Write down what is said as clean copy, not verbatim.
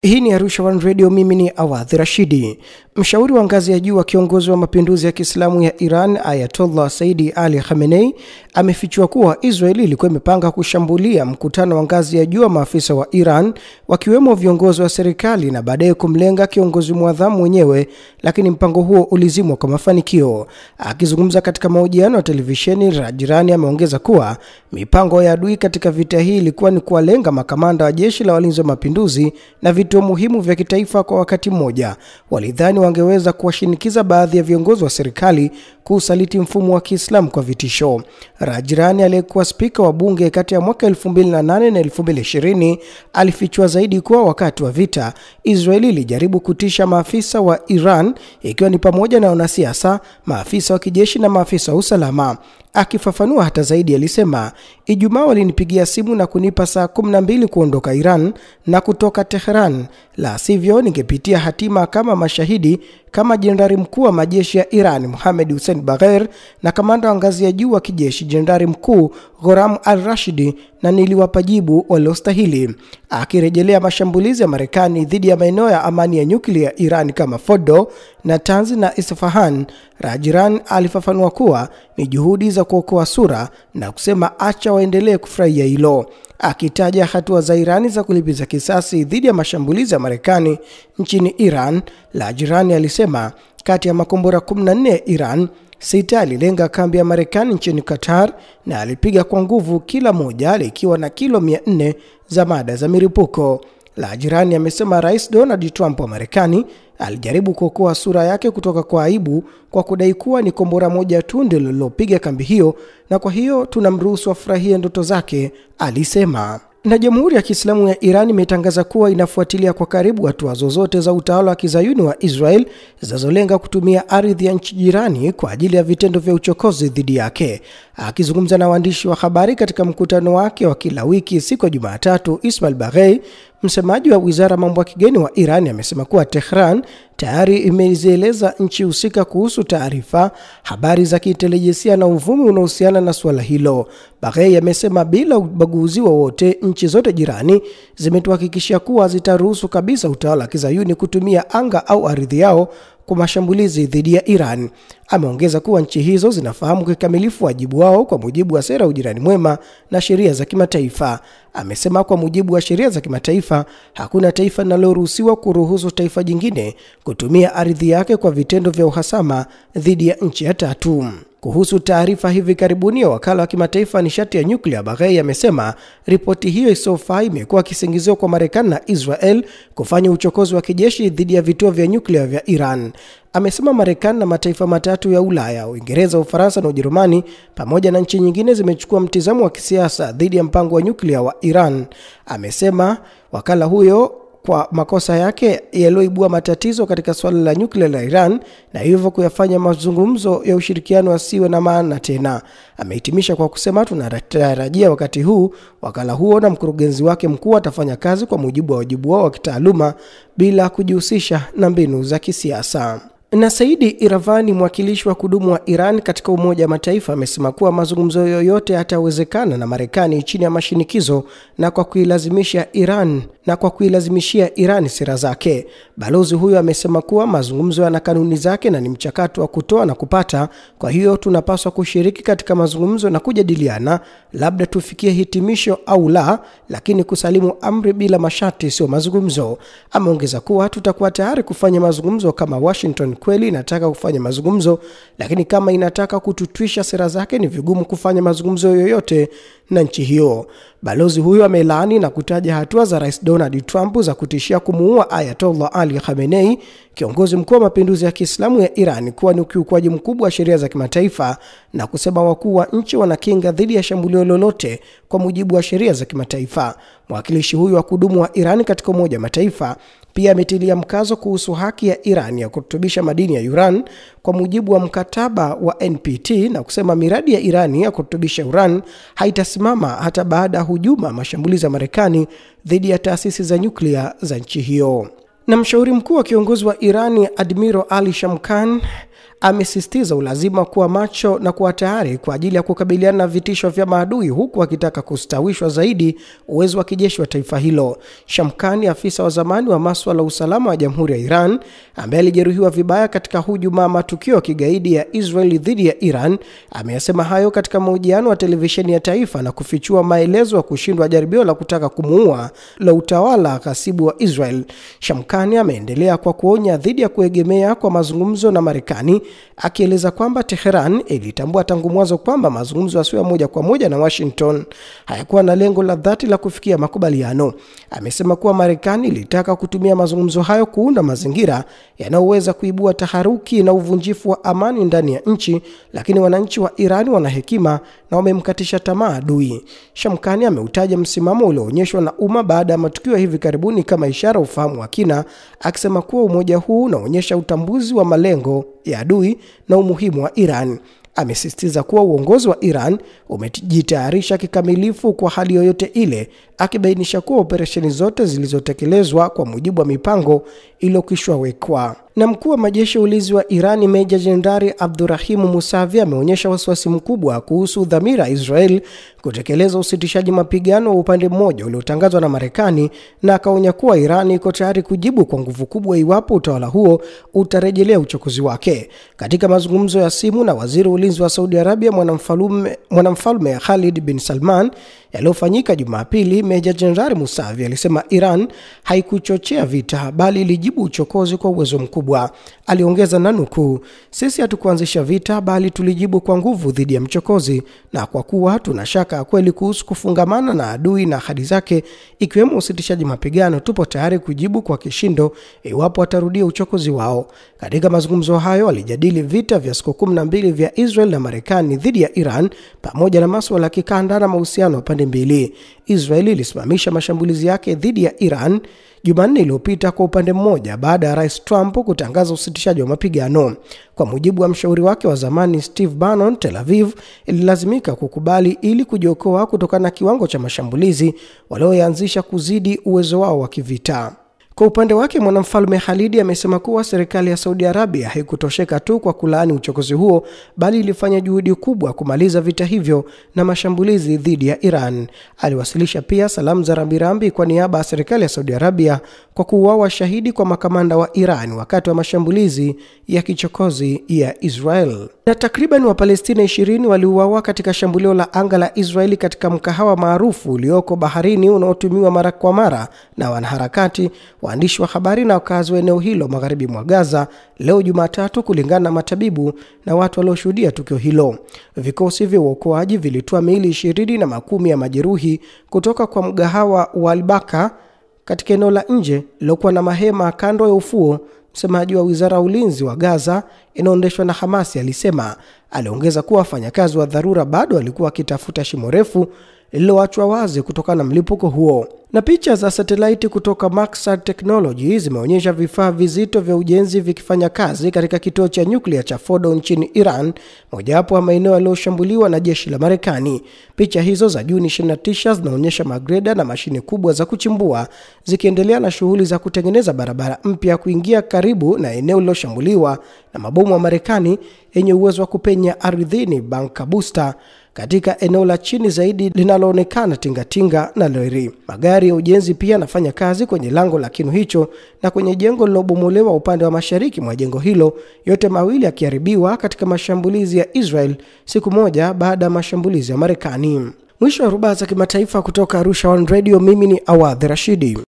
Hii ni Arusha One Radio, mimi ni Awadhi Rashidi. Mshauri wa ngazi ya juu wa kiongozi wa mapinduzi ya Kiislamu ya Iran, Ayatollah Saidi Ali Khamenei, amefichua kuwa Israeli ilikuwa imepanga kushambulia mkutano wa ngazi ya juu wa maafisa wa Iran, wakiwemo viongozi wa serikali, na baadaye kumlenga kiongozi muadhamu mwenyewe, lakini mpango huo ulizimwa kwa mafanikio. Akizungumza katika mahojiano ya televisheni, Rajirani ameongeza kuwa mipango ya adui katika vita hii ilikuwa ni kuwalenga makamanda wa jeshi la walinzi wa mapinduzi na vituo muhimu vya kitaifa kwa wakati mmoja. Walidhani wangeweza kuwashinikiza baadhi ya viongozi wa serikali kusaliti mfumo wa Kiislamu kwa vitisho. Rajirani, aliyekuwa spika wa bunge kati ya mwaka 2008 na 2020, alifichua zaidi kuwa wakati wa vita Israeli ilijaribu kutisha maafisa wa Iran, ikiwa ni pamoja na wanasiasa, maafisa wa kijeshi na maafisa wa usalama. Akifafanua hata zaidi, alisema, Ijumaa walinipigia simu na kunipa saa 12 kuondoka Iran na kutoka Tehran, la sivyo ningepitia hatima kama mashahidi kama jenerali mkuu wa majeshi ya Iran Mohammad Hussein Bagher na kamanda wa ngazi ya juu wa kijeshi jenerali mkuu Ghoram al-Rashidi, na niliwapa jibu waliostahili. Akirejelea mashambulizi ya Marekani dhidi ya maeneo ya amani ya nyuklia ya Iran kama Fordo, Natanz na Isfahan, Rajiran alifafanua kuwa ni juhudi za kuokoa sura na kusema acha waendelee kufurahia hilo. Akitaja hatua za Irani za kulipiza kisasi dhidi ya mashambulizi ya Marekani nchini Iran, Rajirani alisema kati ya makombora 14 ya Iran, 6 alilenga kambi ya Marekani nchini Qatar na alipiga kwa nguvu, kila moja likiwa na kilo 400 za mada za milipuko. Rajirani amesema Rais Donald Trump wa Marekani alijaribu kuokoa sura yake kutoka kwa aibu kwa kudai kuwa ni kombora moja tu ndilo lilopiga kambi hiyo, na kwa hiyo tunamruhusu afurahie ndoto zake, alisema. Na Jamhuri ya Kiislamu ya Iran imetangaza kuwa inafuatilia kwa karibu hatua zozote za utawala wa Kizayuni wa Israel zinazolenga kutumia ardhi ya nchi jirani kwa ajili ya vitendo vya uchokozi dhidi yake. Akizungumza na waandishi wa habari katika mkutano wake wa kila wiki siku ya Jumatatu, Ismail Baghei, msemaji wa Wizara ya Mambo ya Kigeni wa Iran, amesema kuwa Tehran tayari imezieleza nchi husika kuhusu taarifa, habari za kiintelijensia na uvumi unaohusiana na suala hilo. Baghei amesema bila ubaguzi wowote nchi zote jirani zimetuhakikishia kuwa zitaruhusu kabisa utawala wa Kizayuni kutumia anga au ardhi yao kwa mashambulizi dhidi ya Iran. Ameongeza kuwa nchi hizo zinafahamu kikamilifu wajibu wao kwa mujibu wa sera ya ujirani mwema na sheria za kimataifa. Amesema kwa mujibu wa sheria za kimataifa hakuna taifa linaloruhusiwa kuruhusu taifa jingine kutumia ardhi yake kwa vitendo vya uhasama dhidi ya nchi ya tatu. Kuhusu taarifa hivi karibuni ya wakala wa kimataifa nishati ya nyuklia, Baghei amesema ripoti hiyo isiyofaa imekuwa kisingizio kwa Marekani na Israel kufanya uchokozi wa kijeshi dhidi ya vituo vya nyuklia vya Iran. Amesema Marekani na mataifa matatu ya Ulaya, Uingereza, Ufaransa na Ujerumani pamoja na nchi nyingine zimechukua mtizamo wa kisiasa dhidi ya mpango wa nyuklia wa Iran. Amesema wakala huyo kwa makosa yake yaliyoibua matatizo katika swala la nyuklia la Iran na hivyo kuyafanya mazungumzo ya ushirikiano yasiwe na maana tena. Amehitimisha kwa kusema tunatarajia wakati huu wakala huo na mkurugenzi wake mkuu atafanya kazi kwa mujibu wa wajibu wao wa kitaaluma bila kujihusisha na mbinu za kisiasa. Na Saidi Iravani, mwakilishi wa kudumu wa Iran katika Umoja wa Mataifa, amesema kuwa mazungumzo yoyote yatawezekana na Marekani chini ya mashinikizo na kwa kuilazimishia Iran sera zake. Balozi huyo amesema kuwa mazungumzo yana kanuni zake na ni mchakato wa kutoa na kupata, kwa hiyo tunapaswa kushiriki katika mazungumzo na kujadiliana, labda tufikie hitimisho au la, lakini kusalimu amri bila masharti sio mazungumzo. Ameongeza kuwa tutakuwa tayari kufanya mazungumzo kama Washington kweli inataka kufanya mazungumzo, lakini kama inataka kututwisha sera zake ni vigumu kufanya mazungumzo yoyote na nchi hiyo. Balozi huyo amelaani na kutaja hatua za Rais Donald Trump za kutishia kumuua Ayatollah Ali Khamenei, kiongozi mkuu wa mapinduzi ya Kiislamu ya Iran, kuwa ni ukiukwaji mkubwa wa sheria za kimataifa, na kusema wakuu wa nchi wanakinga dhidi ya shambulio lolote kwa mujibu wa sheria za kimataifa. Mwakilishi huyo wa kudumu wa Iran katika Umoja wa Mataifa pia ametilia mkazo kuhusu haki ya Iran ya kurutubisha madini ya uran kwa mujibu wa mkataba wa NPT, na kusema miradi ya Iran ya kurutubisha uran haitasimama hata baada ya hujuma mashambulizi ya Marekani dhidi ya taasisi za nyuklia za nchi hiyo. Na mshauri mkuu wa kiongozi wa Irani Admiral Ali Shamkhani amesisitiza ulazima kuwa macho na kuwa tayari kwa ajili ya kukabiliana na vitisho vya maadui, huku akitaka kustawishwa zaidi uwezo wa kijeshi wa taifa hilo. Shamkhani, afisa wa zamani wa masuala ya usalama wa Jamhuri ya Iran, ambaye alijeruhiwa vibaya katika hujuma matukio ya kigaidi ya Israel dhidi ya Iran, ameyasema hayo katika mahojiano wa televisheni ya taifa na kufichua maelezo ya kushindwa jaribio la kutaka kumuua la utawala ghasibu wa Israel. Shamkhani ameendelea kwa kuonya dhidi ya kuegemea kwa mazungumzo na Marekani, akieleza kwamba Tehran ilitambua tangu mwanzo kwamba mazungumzo yasiyo moja kwa moja na Washington hayakuwa na lengo la dhati la kufikia makubaliano. Amesema kuwa Marekani ilitaka kutumia mazungumzo hayo kuunda mazingira yanayoweza kuibua taharuki na uvunjifu wa amani ndani ya nchi, lakini wananchi wa Iran wana hekima na wamemkatisha tamaa adui. Shamkhani ameutaja msimamo ulioonyeshwa na umma baada ya matukio hivi karibuni kama ishara ufahamu wa kina, akisema kuwa umoja huu unaonyesha utambuzi wa malengo ya adui na umuhimu wa Iran. Amesisitiza kuwa uongozi wa Iran umejitayarisha kikamilifu kwa hali yoyote ile, akibainisha kuwa operesheni zote zilizotekelezwa kwa mujibu wa mipango iliyokishawekwa. Na mkuu wa majeshi ya ulinzi wa Iran, Meja Jenerali Abdurrahim Musavi, ameonyesha wasiwasi mkubwa kuhusu dhamira ya Israel kutekeleza usitishaji mapigano wa upande mmoja uliotangazwa na Marekani, na akaonya kuwa Iran iko tayari kujibu kwa nguvu kubwa iwapo utawala huo utarejelea uchokozi wake. Katika mazungumzo ya simu na waziri wa ulinzi wa Saudi Arabia, mwanamfalme Khalid bin Salman, yaliyofanyika Jumapili, Meja Jenerali Musavi alisema Iran haikuchochea vita bali ilijibu uchokozi kwa uwezo mkubwa. Aliongeza na nukuu, "Sisi hatukuanzisha vita bali tulijibu kwa nguvu dhidi ya mchokozi, na kwa kuwa tunashaka kweli kuhusu kufungamana na adui na ahadi zake ikiwemo usitishaji mapigano, tupo tayari kujibu kwa kishindo iwapo watarudia uchokozi wao." Katika mazungumzo hayo alijadili vita vya siku 12 vya Israel na Marekani dhidi ya Iran pamoja na masuala ya kikanda na mahusiano ya pande mbili. Israeli ilisimamisha mashambulizi yake dhidi ya Iran Jumanne iliyopita kwa upande mmoja baada ya Rais Trump kutangaza usitishaji wa mapigano. Kwa mujibu wa mshauri wake wa zamani Steve Bannon, Tel Aviv ililazimika kukubali ili kujiokoa kutokana na kiwango cha mashambulizi walioanzisha kuzidi uwezo wao wa kivita. Kwa upande wake, mwanamfalme Khalid amesema kuwa serikali ya Saudi Arabia haikutosheka tu kwa kulaani uchokozi huo bali ilifanya juhudi kubwa kumaliza vita hivyo na mashambulizi dhidi ya Iran. Aliwasilisha pia salamu za rambirambi kwa niaba ya serikali ya Saudi Arabia kwa kuuawa shahidi kwa makamanda wa Iran wakati wa mashambulizi ya kichokozi ya Israel. Na takriban Wapalestina 20 waliuawa katika shambulio la anga la Israeli katika mkahawa maarufu ulioko baharini unaotumiwa mara kwa mara na wanaharakati, waandishi wa habari na wakazi wa eneo hilo magharibi mwa Gaza leo Jumatatu, kulingana na matabibu na watu walioshuhudia tukio hilo. Vikosi vya uokoaji vilitoa miili 20 na makumi ya majeruhi kutoka kwa mgahawa wa Al-Baka katika eneo la nje lilokuwa na mahema kando ya ufuo. Msemaji wa Wizara ya Ulinzi wa Gaza inaondeshwa na Hamas alisema. Aliongeza kuwa wafanyakazi wa dharura bado walikuwa wakitafuta shimo refu lililoachwa wazi kutokana na mlipuko huo. Na picha za satellite kutoka Maxar Technology zimeonyesha vifaa vizito vya ujenzi vikifanya kazi katika kituo cha nyuklia cha Fordo nchini Iran, mojawapo ya maeneo yaliyoshambuliwa na jeshi la Marekani. Picha hizo za Juni 29 zinaonyesha magreda na mashine kubwa za kuchimbua zikiendelea na shughuli za kutengeneza barabara mpya kuingia karibu na eneo lililoshambuliwa na mabomu ya Marekani yenye uwezo wa kupenya ardhini, bunker booster, katika eneo la chini zaidi linaloonekana tingatinga na lori. Magari ya ujenzi pia yanafanya kazi kwenye lango la kinu hicho na kwenye jengo lilobomolewa upande wa mashariki mwa jengo hilo, yote mawili yakiharibiwa katika mashambulizi ya Israel siku moja baada ya mashambulizi ya Marekani. Mwisho wa rubaa za kimataifa kutoka Arusha One Radio, mimi ni Awadh Rashidi.